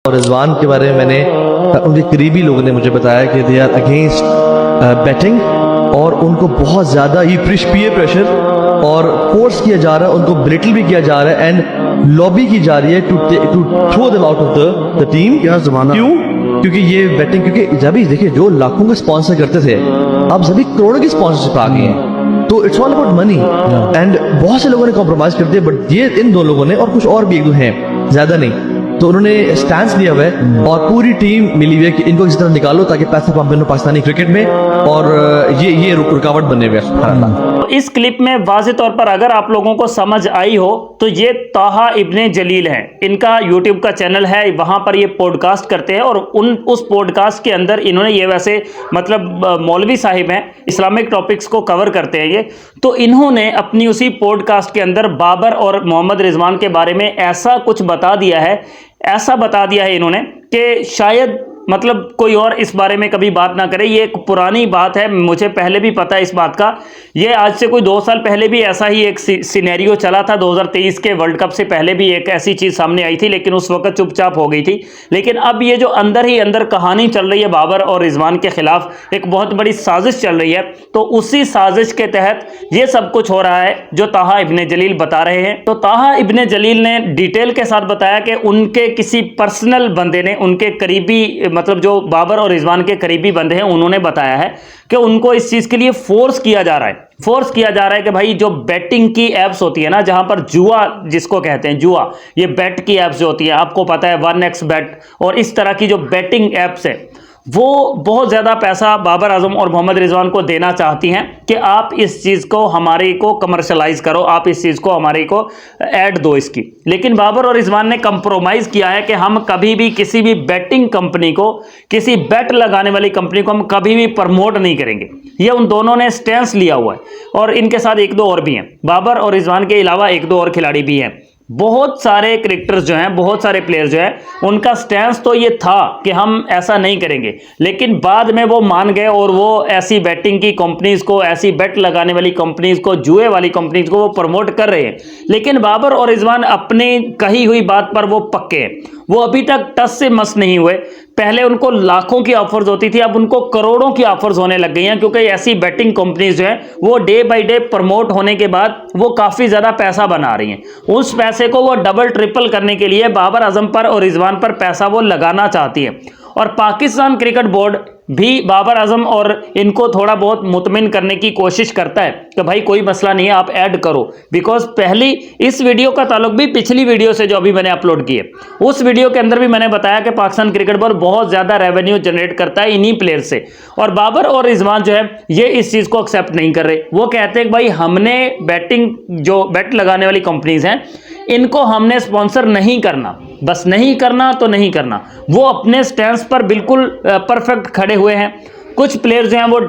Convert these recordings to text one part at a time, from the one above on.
और रिजवान के बारे में मैंने उनके करीबी लोगों ने मुझे बताया कि दे आर अगेंस्ट बैटिंग और उनको बहुत ज़्यादा ये पीयर प्रेशर और फोर्स किया जा रहा है, उनको ब्रिटल भी किया जा रहा है एंड लॉबी की जा रही है to throw them out of the team. क्यों? क्योंकि ये बैटिंग, क्योंकि जब भी देखिए जो लाखों का स्पॉन्सर करते थे अब सभी करोड़ों की स्पॉन्सरशिप आ गई है, तो it's all about money and बहुत से लोगों ने कॉम्प्रोमाइज कर दिया, बट ये इन दो लोगों ने और कुछ और भी एक दो हैं, ज्यादा नहीं, तो उन्होंने स्टैंड लिया हुआ है और पूरी टीम मिली हुई है कि इनको किसी तरह निकालो ताकि पैसे पंप हो पाकिस्तानी क्रिकेट में और ये रुकावट बने हुए हैं। इस क्लिप में वाज़ेह तौर पर अगर आप लोगों को समझ आई हो तो ये ताहा इब्ने जलील हैं, इनका यूट्यूब का चैनल है, वहाँ पर ये पॉडकास्ट करते हैं और उस पॉडकास्ट के अंदर इन्होंने ये वैसे मतलब मौलवी साहिब हैं, इस्लामिक टॉपिक्स को कवर करते हैं ये, तो इन्होंने अपनी उसी पॉडकास्ट के अंदर बाबर और मोहम्मद रिजवान के बारे में ऐसा कुछ बता दिया है इन्होंने कि शायद मतलब कोई और इस बारे में कभी बात ना करे। ये एक पुरानी बात है, मुझे पहले भी पता है इस बात का। ये आज से कोई 2 साल पहले भी ऐसा ही एक सिनेरियो चला था, 2023 के वर्ल्ड कप से पहले भी एक ऐसी चीज़ सामने आई थी, लेकिन उस वक्त चुपचाप हो गई थी। लेकिन अब ये जो अंदर ही अंदर कहानी चल रही है बाबर और रिजवान के खिलाफ, एक बहुत बड़ी साजिश चल रही है, तो उसी साजिश के तहत ये सब कुछ हो रहा है जो ताहा इब्ने जलील बता रहे हैं। तो ताहा इब्ने जलील ने डिटेल के साथ बताया कि उनके किसी पर्सनल बंदे ने, उनके करीबी मतलब जो बाबर और रिजवान के करीबी बंदे हैं, उन्होंने बताया है कि उनको इस चीज के लिए फोर्स किया जा रहा है कि भाई जो बैटिंग की एप्स होती है ना, जहां पर जुआ जिसको कहते हैं, जुआ, ये बैट की एप्स जो होती है, आपको पता है 1x बैट और इस तरह की जो बैटिंग एप्स है, वो बहुत ज़्यादा पैसा बाबर आजम और मोहम्मद रिजवान को देना चाहती हैं कि आप इस चीज़ को हमारे को कमर्शलाइज करो, आप इस चीज़ को हमारे को ऐड दो इसकी। लेकिन बाबर और रिजवान ने कंप्रोमाइज़ किया है कि हम कभी भी किसी भी बैटिंग कंपनी को, किसी बैट लगाने वाली कंपनी को हम कभी भी प्रमोट नहीं करेंगे। ये उन दोनों ने स्टैंस लिया हुआ है और इनके साथ 1-2 और भी हैं, बाबर और रिजवान के अलावा 1-2 और खिलाड़ी भी हैं। बहुत सारे क्रिकेटर्स जो हैं, बहुत सारे प्लेयर्स जो हैं, उनका स्टैंस तो ये था कि हम ऐसा नहीं करेंगे, लेकिन बाद में वो मान गए और वो ऐसी बैटिंग की कंपनीज को, ऐसी बैट लगाने वाली कंपनीज को, जुए वाली कंपनीज को वो प्रमोट कर रहे हैं। लेकिन बाबर और रिजवान अपनी कही हुई बात पर वो पक्के हैं, वो अभी तक टस से मस नहीं हुए। पहले उनको लाखों की ऑफर्स होती थी, अब उनको करोड़ों की ऑफर्स होने लग गई हैं, क्योंकि ऐसी बैटिंग कंपनीज जो हैं वो डे बाय डे प्रमोट होने के बाद वो काफ़ी ज़्यादा पैसा बना रही हैं। उस पैसे को वो डबल ट्रिपल करने के लिए बाबर आजम पर और रिजवान पर पैसा वो लगाना चाहती है। और पाकिस्तान क्रिकेट बोर्ड भी बाबर आजम और इनको थोड़ा बहुत मुतमिन करने की कोशिश करता है कि भाई कोई मसला नहीं है, आप ऐड करो। बिकॉज पहली इस वीडियो का ताल्लुक भी पिछली वीडियो से जो अभी मैंने अपलोड की है, उस वीडियो के अंदर भी मैंने बताया कि पाकिस्तान क्रिकेट बोर्ड बहुत ज़्यादा रेवेन्यू जनरेट करता है इन्हीं प्लेयर से, और बाबर और रिजवान जो है ये इस चीज़ को एक्सेप्ट नहीं कर रहे। वो कहते हैं कि भाई हमने बैटिंग, जो बैट लगाने वाली कंपनीज हैं, इनको हमने स्पॉन्सर नहीं करना, बस नहीं करना तो नहीं करना। वो अपने स्टैंस पर बिल्कुल परफेक्ट खड़े हुए हैं। कुछ प्लेयर्स जो हैं वो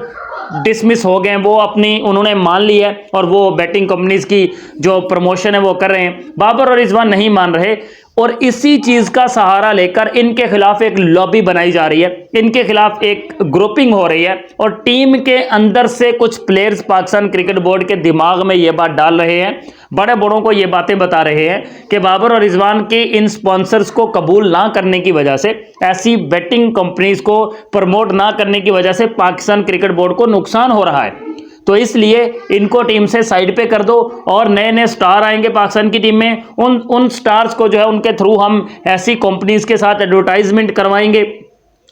डिसमिस हो गए, वो अपनी उन्होंने मान ली है और वो बैटिंग कंपनीज की जो प्रमोशन है वो कर रहे हैं। बाबर और रिजवान नहीं मान रहे और इसी चीज का सहारा लेकर इनके खिलाफ एक लॉबी बनाई जा रही है, इनके खिलाफ एक ग्रुपिंग हो रही है और टीम के अंदर से कुछ प्लेयर्स पाकिस्तान क्रिकेट बोर्ड के दिमाग में ये बात डाल रहे हैं, बड़े बड़ों को ये बातें बता रहे हैं कि बाबर और रिजवान के इन स्पॉन्सर्स को कबूल ना करने की वजह से, ऐसी बैटिंग कंपनीज को प्रमोट ना करने की वजह से पाकिस्तान क्रिकेट बोर्ड को नुकसान हो रहा है। तो इसलिए इनको टीम से साइड पे कर दो और नए नए स्टार आएंगे पाकिस्तान की टीम में, उन स्टार्स को जो है उनके थ्रू हम ऐसी कंपनीज के साथ एडवर्टाइजमेंट करवाएंगे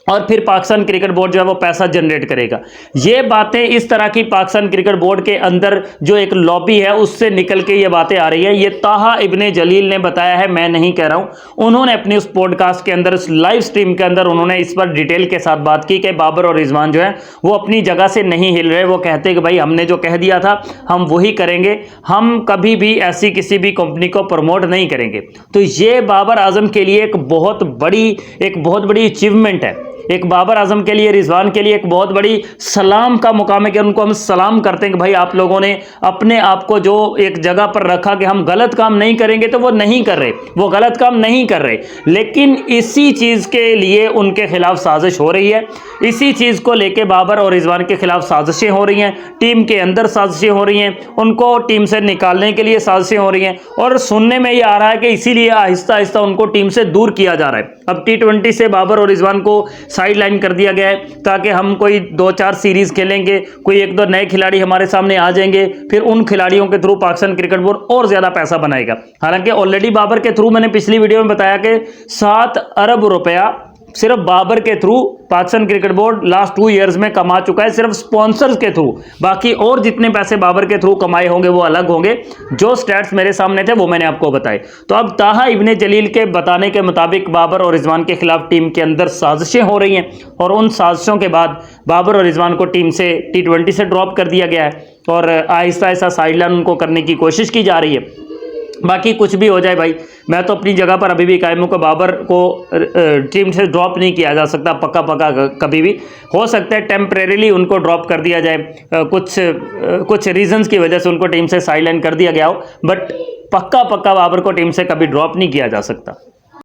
और फिर पाकिस्तान क्रिकेट बोर्ड जो है वो पैसा जनरेट करेगा। ये बातें इस तरह की पाकिस्तान क्रिकेट बोर्ड के अंदर जो एक लॉबी है उससे निकल के ये बातें आ रही है। ये ताहा इब्ने जलील ने बताया है, मैं नहीं कह रहा हूं। उन्होंने अपनी उस पॉडकास्ट के अंदर, उस लाइव स्ट्रीम के अंदर उन्होंने इस पर डिटेल के साथ बात की कि बाबर और रिजवान जो है वो अपनी जगह से नहीं हिल रहे। वो कहते हैं कि भाई हमने जो कह दिया था हम वही करेंगे, हम कभी भी ऐसी किसी भी कंपनी को प्रमोट नहीं करेंगे। तो ये बाबर आजम के लिए एक बहुत बड़ी अचीवमेंट है, एक बाबर आजम के लिए, रिजवान के लिए एक बहुत बड़ी सलाम का मुकाम है कि उनको हम सलाम करते हैं कि भाई आप लोगों ने अपने आप को जो एक जगह पर रखा कि हम गलत काम नहीं करेंगे, तो वो नहीं कर रहे, वो गलत काम नहीं कर रहे। लेकिन इसी चीज़ के लिए उनके खिलाफ साजिश हो रही है, इसी चीज़ को लेके बाबर और रिजवान के खिलाफ साजिशें हो रही हैं, टीम के अंदर साजिशें हो रही हैं, उनको टीम से निकालने के लिए साजिशें हो रही हैं। और सुनने में ये आ रहा है कि इसीलिए आहिस्ता आहिस्ता उनको टीम से दूर किया जा रहा है। अब T20 से बाबर और रिजवान को साइड लाइन कर दिया गया है ताकि हम कोई 2-4 सीरीज खेलेंगे, कोई 1-2 नए खिलाड़ी हमारे सामने आ जाएंगे, फिर उन खिलाड़ियों के थ्रू पाकिस्तान क्रिकेट बोर्ड और ज़्यादा पैसा बनाएगा। हालांकि ऑलरेडी बाबर के थ्रू मैंने पिछली वीडियो में बताया कि 7 अरब रुपया सिर्फ बाबर के through Pakistan cricket board last 2 years में कमा चुका है, सिर्फ स्पॉन्सर्स के थ्रू। बाकी और जितने पैसे बाबर के थ्रू कमाए होंगे वो अलग होंगे। जो स्टैट्स मेरे सामने थे वो मैंने आपको बताए। तो अब ताहा इब्ने जलील के बताने के मुताबिक बाबर और रिजवान के खिलाफ टीम के अंदर साजिशें हो रही हैं और उन साजिशों के बाद बाबर और रिजवान को टीम से T20 से ड्रॉप कर दिया गया है और आहिस्ता आहिस्ता साइडलाइन उनको करने की कोशिश की जा रही है। बाकी कुछ भी हो जाए भाई, मैं तो अपनी जगह पर अभी भी कायम हूं कि बाबर को टीम से ड्रॉप नहीं किया जा सकता पक्का कभी भी। हो सकता है टेम्परेरीली उनको ड्रॉप कर दिया जाए, कुछ रीजंस की वजह से उनको टीम से साइडलाइन कर दिया गया हो, बट पक्का बाबर को टीम से कभी ड्रॉप नहीं किया जा सकता।